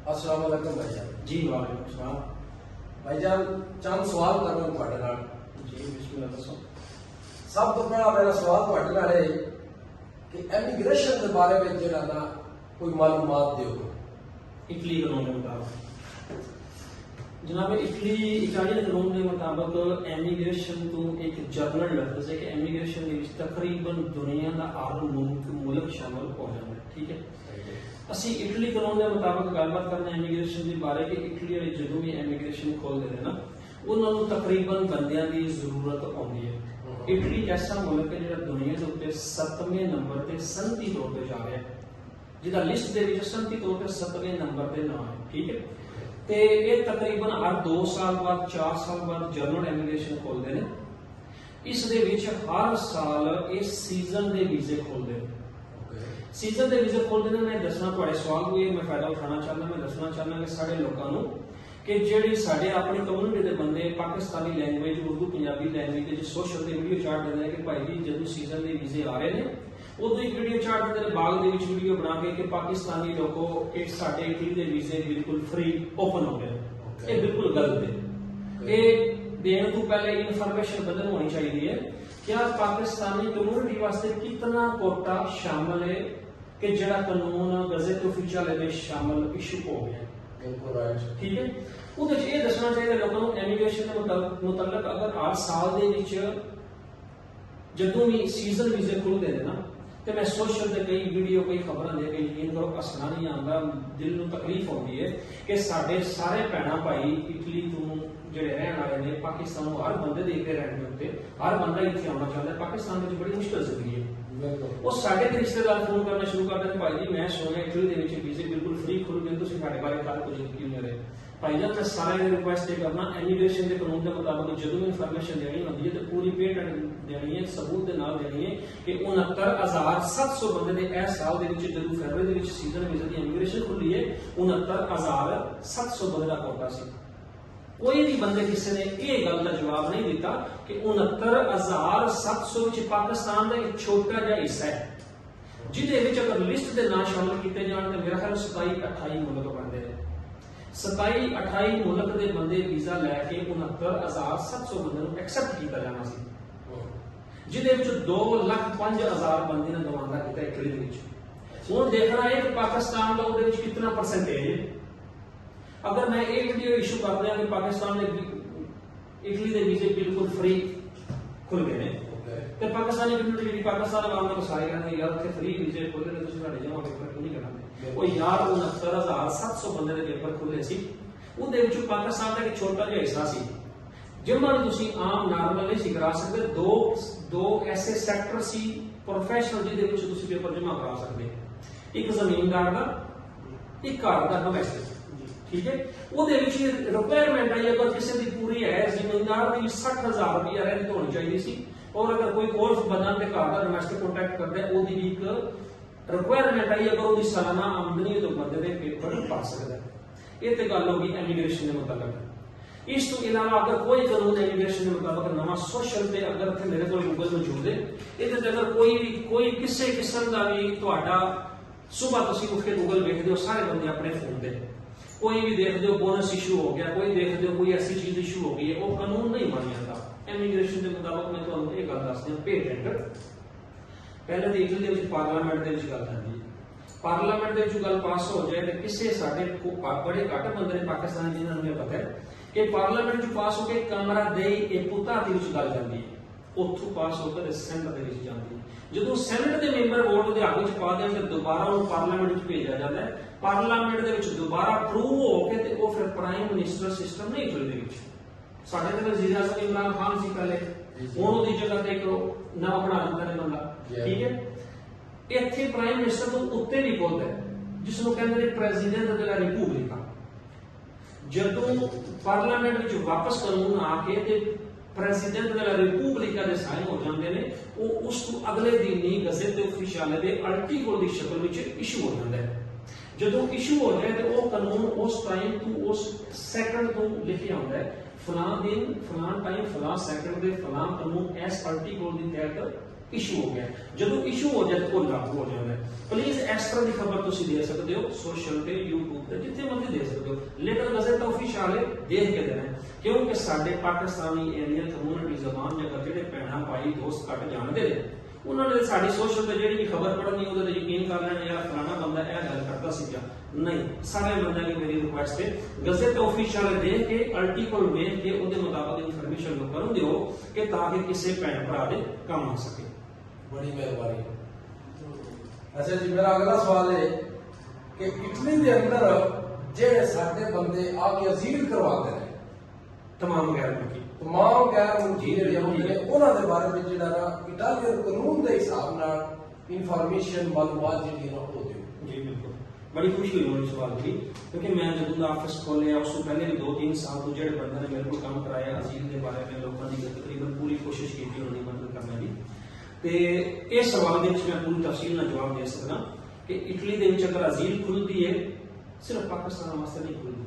अस्सलाम वालेकुम भाईजान। जी वालेकुम सलाम। भाईजान चंद सवाल करना ਤੁਹਾਡੇ ਨਾਲ। जी बिस्मिल्लाह दसो। सब तो पहला मेरा सवाल ਤੁਹਾਡੇ ਨਾਲ है कि इमिग्रेशन के बारे में ਜਿਹੜਾ ਨਾ कोई मालूमात दियो। इटली कानून के मुताबिक जनाब इटालियन कानून के मुताबिक एमिग्रेशन तो एक जर्नल लफ्ज है कि एमिग्रेशन के तकरीबन दुनिया का हर मुल्क शामिल हो जाता है। ठीक है, ਅਸੀਂ ਇਟਲੀ ਕਾਨੂੰਨ ਦੇ ਮੁਤਾਬਕ ਗੱਲਬਾਤ ਕਰਨਾ ਇਮੀਗ੍ਰੇਸ਼ਨ ਦੇ ਬਾਰੇ ਕਿ ਇਟਲੀ ਵਾਲੇ ਜਦੋਂ ਵੀ ਇਮੀਗ੍ਰੇਸ਼ਨ ਖੋਲਦੇ ਨੇ ਨਾ ਉਹਨਾਂ ਨੂੰ ਤਕਰੀਬਨ ਬੰਦਿਆਂ ਦੀ ਜ਼ਰੂਰਤ ਆਉਂਦੀ ਹੈ। ਇਟਲੀ ਇੱਕ ਐਸਾ ਮੁਲਕ ਹੈ ਜਿਹੜਾ ਦੁਨੀਆ ਦੇ ਉੱਤੇ 7ਵੇਂ ਨੰਬਰ ਤੇ ਸੰਤੀ ਤੌਰ ਤੇ ਜਾ ਰਿਹਾ ਹੈ, ਜਿਹਦਾ ਲਿਸਟ ਦੇ ਵਿੱਚ ਸੰਤੀ ਤੌਰ ਤੇ 7ਵੇਂ ਨੰਬਰ ਤੇ ਨਾਮ ਹੈ। ਠੀਕ ਹੈ, ਤੇ ਇਹ ਤਕਰੀਬਨ ਹਰ 2 ਸਾਲ ਬਾਅਦ 4 ਸਾਲ ਬਾਅਦ ਜਨਰਲ ਇਮੀਗ੍ਰੇਸ਼ਨ ਖੋਲਦੇ ਨੇ। ਇਸ ਦੇ ਵਿੱਚ ਹਰ ਸਾਲ ਇਹ ਸੀਜ਼ਨ ਦੇ ਵੀਜ਼ੇ ਖੋਲਦੇ ਨੇ। सीजन के वीजे खोलते हैं। मैं दसना थोड़े सवाल को मैं फायदा उठाना चाहता, मैं दसना चाहता कि साढ़े लोगों कि ਜਿਹੜੀ ਸਾਡੇ ਆਪਣੀ ਕਮਿਊਨਿਟੀ ਦੇ ਬੰਦੇ ਪਾਕਿਸਤਾਨੀ ਲੈਂਗੁਏਜ ਉਰਦੂ ਪੰਜਾਬੀ ਲੈਂਗੁਏਜ ਦੇ ਸੋਸ਼ਲ ਤੇ ਵੀਡੀਓ ਚਾਰਟ ਦਿੰਦੇ ਨੇ ਕਿ ਭਾਈ ਜੀ ਜਦੋਂ ਸੀਜ਼ਨ ਦੇ ਵੀਜ਼ੇ ਆ ਰਹੇ ਨੇ ਉਦੋਂ ਇੱਕ ਵੀਡੀਓ ਚਾਰਟ ਦਿੰਦੇ ਨੇ ਬਾਗ ਦੇ ਵਿੱਚ ਵੀਡੀਓ ਬਣਾ ਕੇ ਕਿ ਪਾਕਿਸਤਾਨੀ ਲੋਕੋ ਕਿ ਸਾਡੇ ਇਟਲੀ ਦੇ ਵੀਜ਼ੇ ਬਿਲਕੁਲ ਫ੍ਰੀ ਓਪਨ ਹੋ ਗਏ। ਇਹ ਬਿਲਕੁਲ ਗਲਤ ਹੈ। ਇਹ देने तो पहले इन्फॉर्मेशन बदल होनी चाहिए है क्या पाकिस्तानी कम्युनिटी वास्ते कितना कोटा शामिल है कि जड़ा कानून गज़ेट ऑफिशियल में शामिल इशू हो गया। बिल्कुल राइट। ठीक है, ਉਹਦੇ ਚ ਇਹ ਦੱਸਣਾ ਚਾਹੀਦਾ ਲੋਕਾਂ ਨੂੰ ਇਮੀਗ੍ਰੇਸ਼ਨ ਦੇ ਮੁਤਲਕ ਅਗਰ ਹਰ ਸਾਲ ਦੇ ਵਿੱਚ ਜਦੋਂ ਵੀ ਸੀਜ਼ਨ ਵੀਜ਼ੇ ਖੁੱਲਦੇ ਨੇ ਨਾ ਤੇ ਮੈਂ ਸੋਸ਼ਲ ਤੇ ਕਈ ਵੀਡੀਓ ਕਈ ਖਬਰਾਂ ਦੇ ਕੇ ਯਕੀਨ ਕਰੋ ਹੱਸਣਾ ਨਹੀਂ ਆਉਂਦਾ, ਦਿਲ ਨੂੰ ਤਕਲੀਫ ਆਉਂਦੀ ਹੈ ਕਿ ਸਾਡੇ ਸਾਰੇ ਭੈਣਾਂ ਭਾਈ ਇਟਲੀ ਤੋਂ ਜਿਹੜੇ ਰਹਿਣ ਵਾਲੇ ਨੇ ਪਾਕਿਸਤਾਨ ਨੂੰ ਹਰ ਬੰਦੇ ਦੇ ਕੇ ਰਹਿਣ ਦੇ ਉੱਤੇ ਹਰ ਬੰਦਾ ਇੱਥੇ ਆਉਣਾ ਚਾਹੁੰਦਾ। ਪਾਕਿਸਤਾਨ ਵਿੱਚ ਬੜੀ ਮੁਸ਼ਕਲ ਜ਼ਿੰਦਗੀ ਹੈ। ਉਹ ਸਾਡੇ ਦੇ ਰਿਸ਼ਤੇਦਾਰ ਫੋਨ ਕਰਨਾ ਸ਼ੁਰੂ ਕਰ ਦਿੰਦੇ ਭਾਈ ਜੀ ਮੈਂ ਸੁਣਿਆ ਇਟਲੀ ਦੇ ਵਿੱਚ ਵੀਜ਼ੇ ਬਿਲਕੁਲ ਫ੍ਰੀ ਖੁੱਲ ਗਏ, ਤੁਸੀਂ ਸਾਡੇ ਬਾਰੇ ਕੱਲ ਕੁਝ ਕਿਉਂ ਨਹੀਂ ਰਹੇ। ਭਾਈ ਜਾਨ ਮੈਂ ਸਾਰਿਆਂ ਨੂੰ ਰਿਕੁਐਸਟ ਇਹ ਕਰਨਾ ਇਮੀਗ੍ਰੇਸ਼ਨ ਦੇ ਕਾਨੂੰਨ ਦੇ ਮੁਤਾਬਕ ਜਦੋਂ ਵੀ ਇਨਫੋਰਮੇਸ਼ਨ ਦੇਣੀ ਹੁੰਦੀ ਹੈ ਤੇ ਪੂਰੀ ਪੇਡ ਦੇਣੀ ਹੈ, ਸਬੂਤ ਦੇ ਨਾਲ ਦੇਣੀ ਹੈ ਕਿ 69,700 ਬੰਦੇ ਦੇ ਇਸ ਸਾਲ ਦੇ ਵਿੱਚ ਜਦੋਂ ਫਰਵਰੀ ਦੇ ਵਿੱਚ ਸੀਜ਼ਨ ਵੀਜ਼ੇ ਦੀ ਇਮੀਗ੍ਰੇਸ਼ਨ ਖੁੱਲੀ ਹੈ 69,700 ਬੰਦੇ ਦਾ ਕੋਟਾ ਸੀ। कोई भी बंदे किसी ने यह गल का जवाब नहीं दिता कि 69,700 ਵਿੱਚ ਪਾਕਿਸਤਾਨ ਦਾ ਇੱਕ ਛੋਟਾ ਜਿਹਾ ਹਿੱਸਾ ਹੈ ਜਿਹਦੇ ਵਿੱਚ ਅਗਰ ਲਿਸਟ ਦੇ ਨਾਂ ਸ਼ਾਮਲ ਕੀਤੇ ਜਾਣ ਤਾਂ ਮੇਰਾ ਖਿਆਲ 27-28 ਮੁਲਕ ਬਣਦੇ ਨੇ। 27-28 ਮੁਲਕ ਦੇ ਬੰਦੇ ਵੀਜ਼ਾ ਲੈ ਕੇ 69,700 ਬੰਦੇ ਨੂੰ ਐਕਸੈਪਟ ਕੀਤਾ ਜਾਣਾ ਸੀ, ਜਿਹਦੇ ਵਿੱਚ 2,05,000 ਬੰਦੇ ਨੇ ਦਵਾਂਦਾ ਕੀਤਾ ਇਟਲੀ ਦੇ ਵਿੱਚ। ਹੁਣ ਦੇਖਣਾ ਹੈ ਕਿ ਪਾਕਿਸਤਾਨ ਦਾ ਉਹਦੇ ਵਿੱਚ ਕਿੰਨਾ ਪਰਸੈਂਟੇਜ ਹੈ। अगर मैं एक वीडियो इशू कर दिया कि पाकिस्तान में इटली के वीजे बिल्कुल फ्री खुल गए तो पाकिस्तानी कम्युनिटी जी पाकिस्तान आवाम को सारे कहते यार उत्थे फ्री वीजे खुल गए तुसीं साडे जमा पेपर क्यों नहीं करांदे। ओ यार 69,700 बंदे दे पेपर खुले सी, ਉਹਦੇ ਵਿੱਚੋਂ ਪਾਕਿस्तान ਦਾ ਇੱਕ ਛੋਟਾ ਜਿਹਾ ਹਿੱਸਾ ਸੀ ਜਿਨ੍ਹਾਂ ਨੂੰ ਤੁਸੀਂ ਆਮ ਨਾਰਮਲ ਨਹੀਂ ਸੀ ਕਰਾ ਸਕਦੇ। ਦੋ ਐਸੇ ਸੈਕਟਰ ਸੀ ਪ੍ਰੋਫੈਸ਼ਨਲ ਜਿਹਦੇ ਵਿੱਚ ਤੁਸੀਂ ਪੇਪਰ ਜਮਾ ਕਰਾ ਸਕਦੇ, ਇੱਕ ਜ਼ਮੀਨਦਾਰ ਦਾ ਇੱਕ ਘਰ ਦਾ ਡੋਮੈਸਟਿਕ। ठीक है, ਉਹਦੇ ਵਿੱਚ ਰਿਕੁਆਇਰਮੈਂਟ ਆਈ ਅਗਰ ਕਿਸੇ ਦੀ ਪੂਰੀ ਹੈ ਜ਼ਿਮੀਂਦਾਰ ਦੀ 60,000 ਰੁਪਏ ਰੈਂਟ ਹੋਣੀ ਚਾਹੀਦੀ ਸੀ ਔਰ ਅਗਰ ਕੋਈ ਕੋਰਸ ਬੰਦਾ ਤੇ ਘਰ ਦਾ ਡੋਮੈਸਟਿਕ ਕੰਟੈਕਟ ਕਰਦਾ ਉਹਦੀ ਵੀ ਇੱਕ ਰਿਕੁਆਇਰਮੈਂਟ ਆਈ ਅਗਰ ਉਹਦੀ ਸਾਲਾਨਾ ਆਮਦਨੀ ਤੋਂ ਬੰਦੇ ਦੇ ਪੇਪਰ ਪਾ ਸਕਦਾ। ਇਹ ਤੇ ਗੱਲ ਹੋ ਗਈ ਇਮੀਗ੍ਰੇਸ਼ਨ ਦੇ ਮੁਤਾਬਕ। ਇਸ ਤੋਂ ਇਲਾਵਾ ਅਗਰ ਕੋਈ ਕਾਨੂੰਨ ਇਮੀਗ੍ਰੇਸ਼ਨ ਦੇ ਮੁਤਾਬਕ ਨਵਾਂ ਸੋਸ਼ਲ ਤੇ ਅਗਰ ਇੱਥੇ ਮੇਰੇ ਕੋਲ ਗੂਗਲ ਮੌਜੂਦ ਹੈ ਇਹਦੇ ਤੇ ਅਗਰ ਕੋਈ ਕਿਸੇ ਕਿਸਮ ਦਾ ਵੀ ਤੁਹਾਡਾ ਸੁਬਾਹ ਤੁਸੀਂ ਉੱਠ ਕੇ ਗੂਗਲ ਵੇਖਦੇ ਹੋ ਸਾਰੇ ਬੰਦੇ ਆਪਣੇ ਫੋਨ ਤੇ कोई भी देखते हो बोनस इशू हो गया, कोई देखते हो कोई ऐसी चीज इशू हो गई है, वो कानून नहीं माना जाता इमिग्रेशन के मुताबिक। मैं तुहानू ये गल दस दियां पेटेंट पहले तो इटली दे विच पार्लियामेंट दे विच गल आंदी है, पार्लियामेंट दे विच गल पास हो जाए तो किसी साडे बड़े घट बंदे ने पाकिस्तान जिन्हां नूं पता है कि पार्लियामेंट च पास होकर कमरा देई ए पुता दे विच गल जांदी है, ਉੱਥੋਂ ਪਾਸ ਹੋ ਕੇ ਸੈਨੇਟ ਦੇ ਵਿੱਚ ਜਾਂਦੀ ਹੈ। ਜਦੋਂ ਸੈਨੇਟ ਦੇ ਮੈਂਬਰ ਵੋਟ ਦੇ ਹੱਕ ਵਿੱਚ ਪਾ ਦੇਣ ਤੇ ਦੁਬਾਰਾ ਉਹਨੂੰ ਪਾਰਲੀਮੈਂਟ ਵਿੱਚ ਭੇਜਿਆ ਜਾਂਦਾ ਹੈ। ਪਾਰਲੀਮੈਂਟ ਦੇ ਵਿੱਚ ਦੁਬਾਰਾ ਅਪਰੂਵ ਹੋ ਕੇ ਤੇ ਉਹ ਫਿਰ ਪ੍ਰਾਈਮ ਮਿਨਿਸਟਰ ਸਿਸਟਮ ਨਹੀਂ ਇਟਲੀ ਦੇ ਵਿੱਚ। ਸਾਡੇ ਤੇ ਵਜ਼ੀਰ ਆਜ਼ਮ ਇਮਰਾਨ ਖਾਨ ਸੀ ਪਹਿਲੇ, ਹੁਣ ਉਹਦੀ ਜਗ੍ਹਾ ਤੇ ਇੱਕ ਨਵਾਂ ਬਣਾ ਦਿੱਤਾ ਨੇ ਬੰਦਾ। ਠੀਕ ਹੈ, ਇੱਥੇ ਪ੍ਰਾਈਮ ਮਿਨਿਸਟਰ ਤੋਂ ਉੱਤੇ ਵੀ ਪਹੁੰਚਦਾ ਹੈ ਜਿਸ ਨੂੰ ਕਹਿੰਦੇ ਨੇ ਪ੍ਰੈਜ਼ੀਡੈਂਟ ਦella ਰਿਪਬਲਿਕਾ। ਜਦੋਂ ਪਾਰਲੀਮੈਂਟ ਵਿੱਚ ਵਾਪਸ ਕਾਨੂੰਨ ਆ ਕੇ ਤੇ ਪ੍ਰੈਜ਼ੀਡੈਂਟ ਦella ਰਿਪਬਲਿਕਾ ਦੇ ਸਾਈਨ ਹੋ ਜਾਂਦੇ ਨੇ ਉਹ ਉਸ ਤੋਂ ਅਗਲੇ ਦਿਨ ਹੀ ਗਜ਼ਟ ਆਫੀਸ਼ੀਅਲ ਦੇ ਆਰਟੀਕਲ ਦੀ ਸ਼ਕਲ ਵਿੱਚ ਇਸ਼ੂ ਹੋ ਜਾਂਦਾ ਹੈ। ਜਦੋਂ ਇਸ਼ੂ ਹੋ ਜਾਏ ਤੇ ਉਹ ਕਾਨੂੰਨ ਉਸ ਟਾਈਮ ਤੋਂ ਉਸ ਸੈਕੰਡ ਤੋਂ ਲਿਖਿਆ ਹੁੰਦਾ ਹੈ ਫਲਾਂ ਦਿਨ ਫਲਾਂ ਟਾਈਮ ਫਲਾਂ ਸੈਕੰਡ ਦੇ ਫਲਾਂ ਕਾਨੂੰਨ ਇਸ ਆਰਟੀਕਲ ਦੀ ਤਹਿਤ ਇਸ਼ੂ ਹੋ ਗਿਆ। ਜਦੋਂ ਇਸ਼ੂ ਹੋ ਜਾਏ ਤਾਂ ਉਹ ਲਾਗੂ ਹੋ ਜਾਂਦਾ ਹੈ। ਪਲੀਜ਼ ਇਸ ਤਰ੍ਹਾਂ ਦੀ ਖਬਰ ਤੁਸੀਂ ਦੇ ਸਕਦੇ ਹੋ ਸੋਸ਼ਲ ਤੇ YouTube ਤੇ ਜਿੱਥੇ ਮਰਜ਼ੀ ਦੇ ਸਕਦੇ ਹੋ, ਲੇਕਿਨ ਗਜ਼ਟ ਆਫੀਸ਼ੀਅਲ ਹੈ ਦੇਖ ਕੇ ਦੇਣਾ ਹੈ। ਕਿਉਂਕਿ ਸਾਡੇ ਪਾਕਿਸਤਾਨੀ ਏਰੀਆ ਕਮਿਊਨਿਟੀ ਜ਼ਬਾਨ ਜਗਰ ਜਿਹੜੇ ਭੈਣਾਂ ਭਾਈ ਦੋਸਤ ਘੱਟ ਜਾਣਦੇ ਨੇ, ਉਹਨਾਂ ਨੇ ਸਾਡੀ ਸੋਸ਼ਲ ਤੇ ਜਿਹੜੀ ਵੀ ਖਬਰ ਪੜ੍ਹਨੀ ਉਹਦੇ ਤੇ ਯਕੀਨ ਕਰ ਲੈਣਾ ਯਾਰ ਫਲਾਣਾ ਬੰਦਾ ਇਹ ਗੱਲ ਕਰਦਾ ਸੀਗਾ। ਨਹੀਂ, ਸਾਰੇ ਬੰਦਿਆਂ ਦੀ ਮੇਰੀ ਰਿਕੁਐਸਟ ਹੈ ਗਜ਼ਟ ਆਫੀਸ਼ੀਅਲ ਦੇਖ ਕੇ ਆਰਟੀਕਲ ਵੇਖ ਕੇ ਉਹਦੇ ਮੁਤਾਬਕ ਇਨਫੋਰਮੇਸ਼ਨ ਨੂੰ ਕਰਨ ਦਿਓ ਕਿ ਤਾਂ ਕਿ ਕਿਸੇ ਭੈਣ ਭਰਾ ਦੇ ਕੰਮ ਆ ਸਕੇ। ਬੜੀ ਮਿਹਰਬਾਨੀ। ਅੱਛਾ ਜੀ, ਮੇਰਾ ਅਗਲਾ ਸਵਾਲ ਹੈ ਕਿ ਇਟਲੀ ਦੇ ਅੰਦਰ ਜਿਹੜੇ ਸਾਡੇ ਬੰਦੇ ਆ ਕੇ ਅਜ਼ੀਲ ਕਰਵਾਉਂਦੇ ਨੇ, ਤਮਾਮ ਗੈਰ ਮੁਲਕੀ ਜਿਹੜੇ ਹੁੰਦੇ ਨੇ, ਉਹਨਾਂ ਦੇ ਬਾਰੇ ਵਿੱਚ ਜਿਹੜਾ ਨਾ ਇਟਾਲੀਅਨ ਕਾਨੂੰਨ ਦੇ ਹਿਸਾਬ ਨਾਲ ਇਨਫੋਰਮੇਸ਼ਨ ਮਾਲੂਮਾਤ ਜਿਹੜੀ ਨਾ ਉਹ ਦਿਓ। ਜੀ ਬਿਲਕੁਲ, ਬੜੀ ਖੁਸ਼ੀ ਹੋਈ ਮੈਨੂੰ ਸਵਾਲ ਦੀ, ਕਿਉਂਕਿ ਮੈਂ ਜਦੋਂ ਦਾ ਆਫਿਸ ਖੋਲਿਆ ਉਸ ਤੋਂ ਪਹਿਲੇ ਵੀ 2-3 ਸਾਲ ਤੋਂ ਜਿਹੜੇ ਬੰਦੇ ਨੇ ਮੇਰੇ ਕੋਲ ਕੰਮ ਕਰਾਇਆ ਅਜ਼ੀਲ ਦੇ ਬਾਰੇ में ਲੋਕਾਂ ਦੀ ਤਕਰੀਬਨ ਪੂਰੀ ਕੋਸ਼ਿਸ਼ ਕੀਤੀ ਉਹਨਾਂ ਦੀ ਮਦਦ ਕਰਨ ਦੀ। ਤੇ ਇਹ ਸਵਾਲ ਦੇ ਵਿੱਚ ਮੈਂ ਪੂਰੀ ਤਫਸੀਲ ਨਾਲ ਜਵਾਬ ਦੇ ਸਕਦਾ ਕਿ ਇਟਲੀ ਦੇ ਵਿੱਚ ਅਗਰ ਅਜ਼ੀਲ ਖੁੱਲਦੀ ਹੈ ਸਿਰਫ ਪਾਕਿਸਤਾਨ ਵਾਸਤੇ ਨਹੀਂ ਖੁੱਲਦੀ,